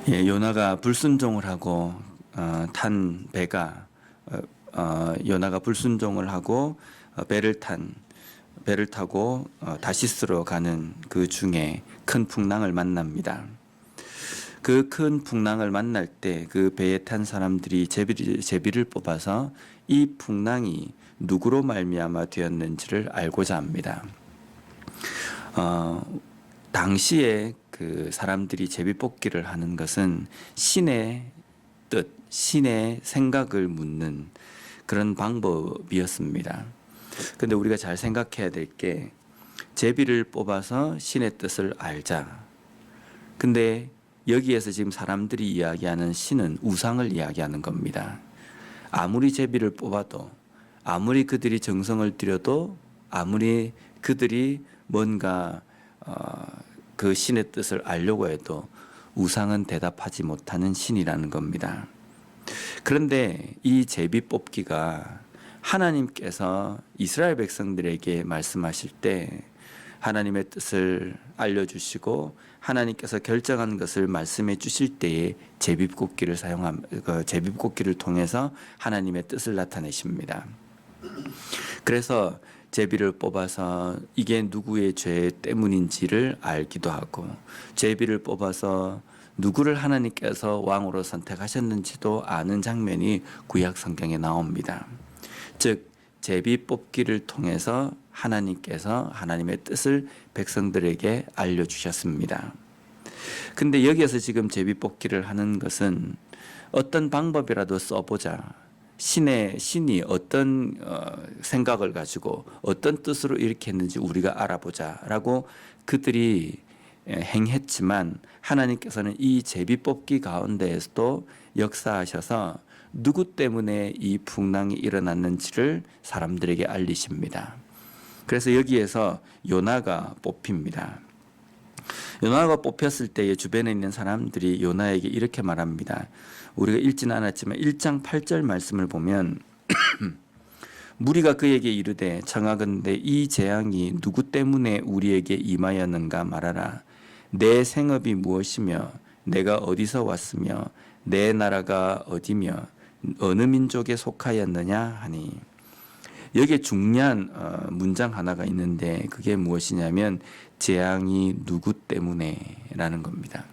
요나가 불순종을 하고 탄 배가 요나가 불순종을 하고 배를 타고 다시스로 가는 그 중에 큰 풍랑을 만납니다. 그 큰 풍랑을 만날 때 그 배에 탄 사람들이 제비를 뽑아서 이 풍랑이 누구로 말미암아 되었는지를 알고자 합니다. 당시에 그 사람들이 제비뽑기를 하는 것은 신의 뜻, 신의 생각을 묻는 그런 방법이었습니다. 근데 우리가 잘 생각해야 될 게 제비를 뽑아서 신의 뜻을 알자. 근데 여기에서 지금 사람들이 이야기하는 신은 우상을 이야기하는 겁니다. 아무리 제비를 뽑아도, 아무리 그들이 정성을 들여도, 아무리 그들이 뭔가 그 신의 뜻을 알려고 해도 우상은 대답하지 못하는 신이라는 겁니다. 그런데 이 제비 뽑기가 하나님께서 이스라엘 백성들에게 말씀하실 때 하나님의 뜻을 알려주시고 하나님께서 결정한 것을 말씀해 주실 때에 제비뽑기를 제비뽑기를 통해서 하나님의 뜻을 나타내십니다. 그래서 제비를 뽑아서 이게 누구의 죄 때문인지를 알기도 하고 제비를 뽑아서 누구를 하나님께서 왕으로 선택하셨는지도 아는 장면이 구약 성경에 나옵니다. 즉 제비 뽑기를 통해서 하나님께서 하나님의 뜻을 백성들에게 알려주셨습니다. 근데 여기에서 지금 제비 뽑기를 하는 것은 어떤 방법이라도 써보자. 신이 어떤 생각을 가지고 어떤 뜻으로 이렇게 했는지 우리가 알아보자라고 그들이 행했지만 하나님께서는 이 제비 뽑기 가운데에서도 역사하셔서 누구 때문에 이 풍랑이 일어났는지를 사람들에게 알리십니다. 그래서 여기에서 요나가 뽑힙니다. 요나가 뽑혔을 때에 주변에 있는 사람들이 요나에게 이렇게 말합니다. 우리가 읽지는 않았지만 1장 8절 말씀을 보면 무리가 그에게 이르되 청하건대 이 재앙이 누구 때문에 우리에게 임하였는가 말하라. 내 생업이 무엇이며 내가 어디서 왔으며 내 나라가 어디며 어느 민족에 속하였느냐 하니 여기에 중요한 문장 하나가 있는데 그게 무엇이냐면 재앙이 누구 때문에 라는 겁니다.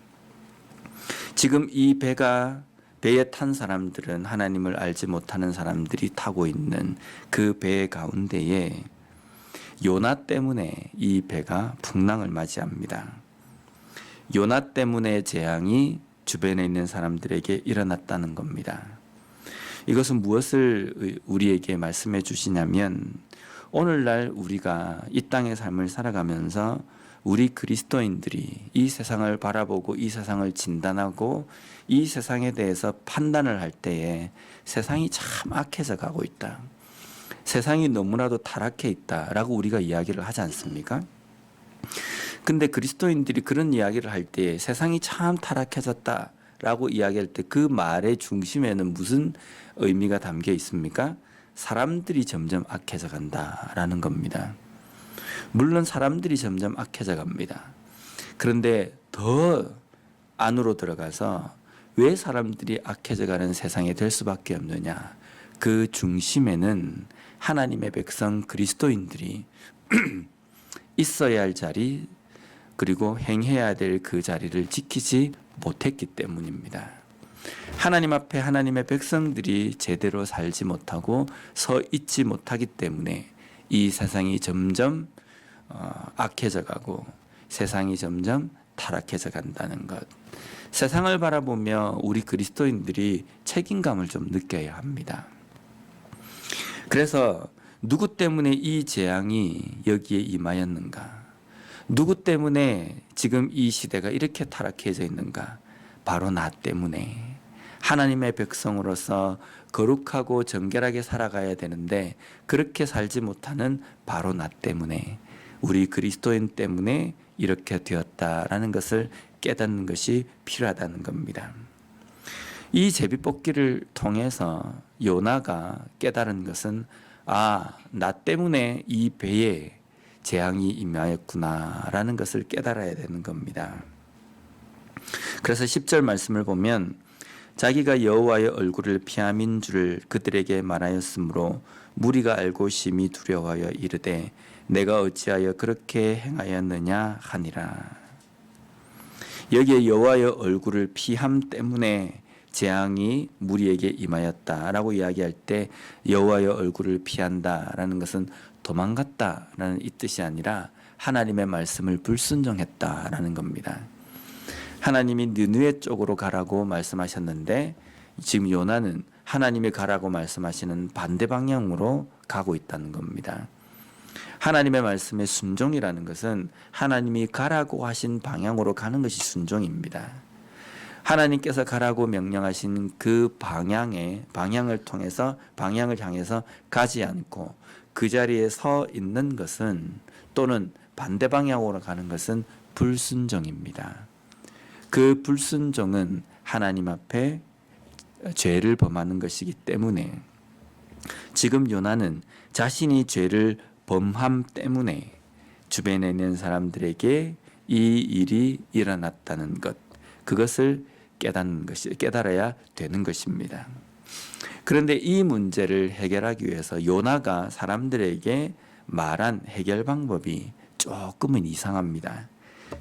지금 이 배에 탄 사람들은 하나님을 알지 못하는 사람들이 타고 있는 그 배 가운데에 요나 때문에 이 배가 풍랑을 맞이합니다. 요나 때문에 재앙이 주변에 있는 사람들에게 일어났다는 겁니다. 이것은 무엇을 우리에게 말씀해 주시냐면 오늘날 우리가 이 땅의 삶을 살아가면서 우리 그리스도인들이 이 세상을 바라보고 이 세상을 진단하고 이 세상에 대해서 판단을 할 때에 세상이 참 악해져 가고 있다. 세상이 너무나도 타락해 있다라고 우리가 이야기를 하지 않습니까? 근데 그리스도인들이 그런 이야기를 할 때 세상이 참 타락해졌다라고 이야기할 때 그 말의 중심에는 무슨 의미가 담겨 있습니까? 사람들이 점점 악해져 간다라는 겁니다. 물론 사람들이 점점 악해져 갑니다. 그런데 더 안으로 들어가서 왜 사람들이 악해져 가는 세상이 될 수밖에 없느냐? 그 중심에는 하나님의 백성 그리스도인들이 있어야 할 자리 그리고 행해야 될 그 자리를 지키지 못했기 때문입니다. 하나님 앞에 하나님의 백성들이 제대로 살지 못하고 서 있지 못하기 때문에 이 세상이 점점 악해져 가고 세상이 점점 타락해져 간다는 것. 세상을 바라보며 우리 그리스도인들이 책임감을 좀 느껴야 합니다. 그래서 누구 때문에 이 재앙이 여기에 임하였는가? 누구 때문에 지금 이 시대가 이렇게 타락해져 있는가? 바로 나 때문에. 하나님의 백성으로서 거룩하고 정결하게 살아가야 되는데 그렇게 살지 못하는 바로 나 때문에 우리 그리스도인 때문에 이렇게 되었다라는 것을 깨닫는 것이 필요하다는 겁니다. 이 제비뽑기를 통해서 요나가 깨달은 것은 나 때문에 이 배에 재앙이 임하였구나라는 것을 깨달아야 되는 겁니다. 그래서 10절 말씀을 보면 자기가 여호와의 얼굴을 피함인 줄 그들에게 말하였으므로 무리가 알고 심히 두려워하여 이르되 내가 어찌하여 그렇게 행하였느냐 하니라. 여기에 여호와의 얼굴을 피함 때문에 재앙이 무리에게 임하였다라고 이야기할 때 여호와의 얼굴을 피한다라는 것은 도망갔다라는 이 뜻이 아니라 하나님의 말씀을 불순종했다라는 겁니다. 하나님이 느느웨 쪽으로 가라고 말씀하셨는데 지금 요나는 하나님이 가라고 말씀하시는 반대 방향으로 가고 있다는 겁니다. 하나님의 말씀의 순종이라는 것은 하나님이 가라고 하신 방향으로 가는 것이 순종입니다. 하나님께서 가라고 명령하신 그 방향을 통해서 방향을 향해서 가지 않고 그 자리에 서 있는 것은 또는 반대 방향으로 가는 것은 불순종입니다. 그 불순종은 하나님 앞에 죄를 범하는 것이기 때문에 지금 요나는 자신이 죄를 범함 때문에 주변에 있는 사람들에게 이 일이 일어났다는 것, 그것을 깨달아야 되는 것입니다. 그런데 이 문제를 해결하기 위해서 요나가 사람들에게 말한 해결 방법이 조금은 이상합니다.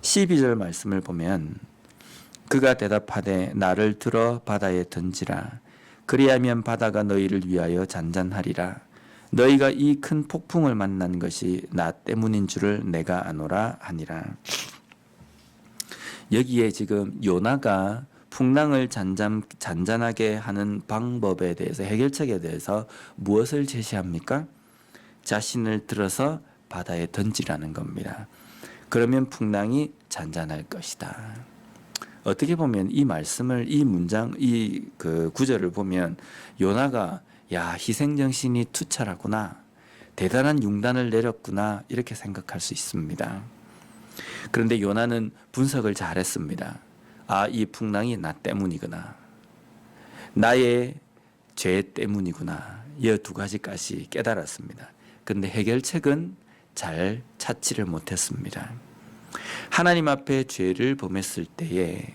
12절 말씀을 보면 그가 대답하되 나를 들어 바다에 던지라. 그리하면 바다가 너희를 위하여 잔잔하리라. 너희가 이 큰 폭풍을 만난 것이 나 때문인 줄을 내가 아노라 하니라. 여기에 지금 요나가 풍랑을 잔잔하게 하는 방법에 대해서 해결책에 대해서 무엇을 제시합니까? 자신을 들어서 바다에 던지라는 겁니다. 그러면 풍랑이 잔잔할 것이다. 어떻게 보면 이 말씀을 그 구절을 보면 요나가 야 희생정신이 투철하구나, 대단한 융단을 내렸구나 이렇게 생각할 수 있습니다. 그런데 요나는 분석을 잘했습니다. 아, 이 풍랑이 나 때문이구나, 나의 죄 때문이구나, 이 두 가지까지 깨달았습니다. 그런데 해결책은 잘 찾지를 못했습니다. 하나님 앞에 죄를 범했을 때에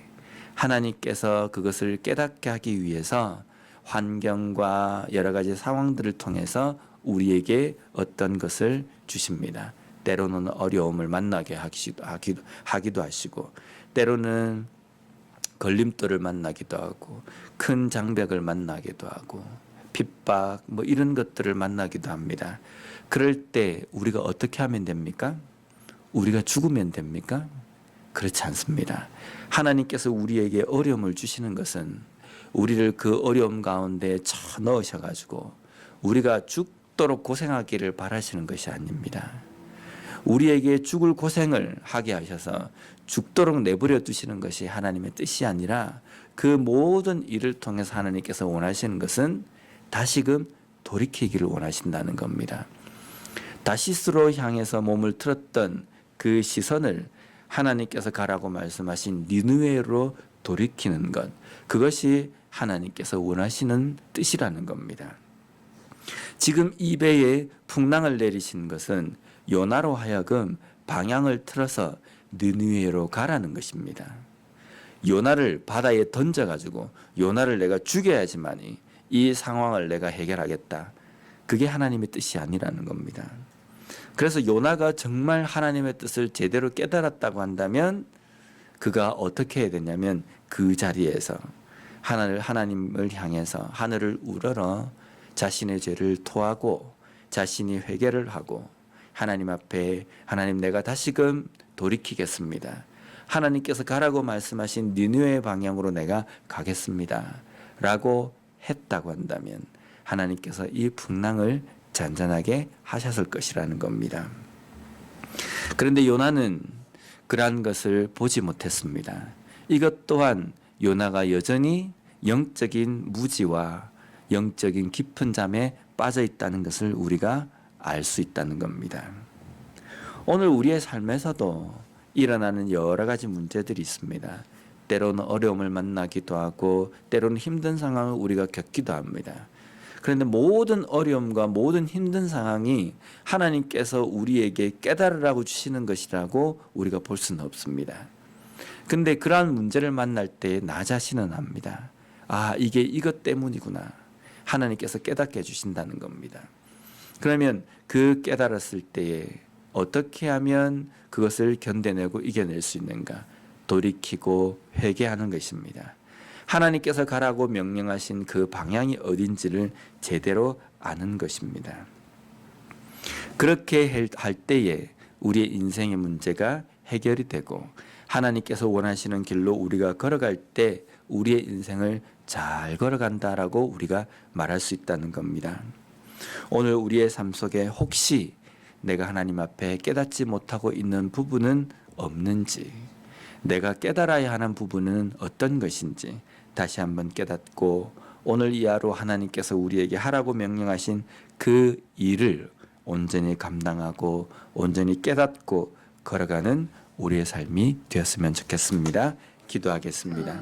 하나님께서 그것을 깨닫게 하기 위해서 환경과 여러 가지 상황들을 통해서 우리에게 어떤 것을 주십니다. 때로는 어려움을 만나게 하기도 하시고, 때로는 걸림돌을 만나기도 하고, 큰 장벽을 만나기도 하고, 핍박 이런 것들을 만나기도 합니다. 그럴 때 우리가 어떻게 하면 됩니까? 우리가 죽으면 됩니까? 그렇지 않습니다. 하나님께서 우리에게 어려움을 주시는 것은 우리를 그 어려움 가운데 쳐 넣으셔가지고 우리가 죽도록 고생하기를 바라시는 것이 아닙니다. 우리에게 죽을 고생을 하게 하셔서 죽도록 내버려 두시는 것이 하나님의 뜻이 아니라 그 모든 일을 통해서 하나님께서 원하시는 것은 다시금 돌이키기를 원하신다는 겁니다. 다시스로 향해서 몸을 틀었던 그 시선을 하나님께서 가라고 말씀하신 니느웨로 돌이키는 것, 그것이 하나님께서 원하시는 뜻이라는 겁니다. 지금 이 배에 풍랑을 내리신 것은 요나로 하여금 방향을 틀어서 니느웨로 가라는 것입니다. 요나를 바다에 던져가지고 요나를 내가 죽여야지만이 이 상황을 내가 해결하겠다, 그게 하나님의 뜻이 아니라는 겁니다. 그래서 요나가 정말 하나님의 뜻을 제대로 깨달았다고 한다면 그가 어떻게 해야 되냐면 그 자리에서 하나님을 향해서 하늘을 우러러 자신의 죄를 토하고 자신이 회개를 하고 하나님 앞에 하나님, 내가 다시금 돌이키겠습니다. 하나님께서 가라고 말씀하신 니느웨 방향으로 내가 가겠습니다 라고 했다고 한다면 하나님께서 이 풍랑을 잔잔하게 하셨을 것이라는 겁니다. 그런데 요나는 그러한 것을 보지 못했습니다. 이것 또한 요나가 여전히 영적인 무지와 영적인 깊은 잠에 빠져 있다는 것을 우리가 알 수 있다는 겁니다. 오늘 우리의 삶에서도 일어나는 여러 가지 문제들이 있습니다. 때로는 어려움을 만나기도 하고 때로는 힘든 상황을 우리가 겪기도 합니다. 그런데 모든 어려움과 모든 힘든 상황이 하나님께서 우리에게 깨달으라고 주시는 것이라고 우리가 볼 수는 없습니다. 근데 그러한 문제를 만날 때 나 자신은 압니다. 아, 이게 이것 때문이구나. 하나님께서 깨닫게 해주신다는 겁니다. 그러면 그 깨달았을 때에 어떻게 하면 그것을 견뎌내고 이겨낼 수 있는가? 돌이키고 회개하는 것입니다. 하나님께서 가라고 명령하신 그 방향이 어딘지를 제대로 아는 것입니다. 그렇게 할 때에 우리의 인생의 문제가 해결이 되고 하나님께서 원하시는 길로 우리가 걸어갈 때 우리의 인생을 잘 걸어간다라고 우리가 말할 수 있다는 겁니다. 오늘 우리의 삶 속에 혹시 내가 하나님 앞에 깨닫지 못하고 있는 부분은 없는지, 내가 깨달아야 하는 부분은 어떤 것인지 다시 한번 깨닫고 오늘 이 하루 하나님께서 우리에게 하라고 명령하신 그 일을 온전히 감당하고 온전히 깨닫고 걸어가는 우리의 삶이 되었으면 좋겠습니다. 기도하겠습니다.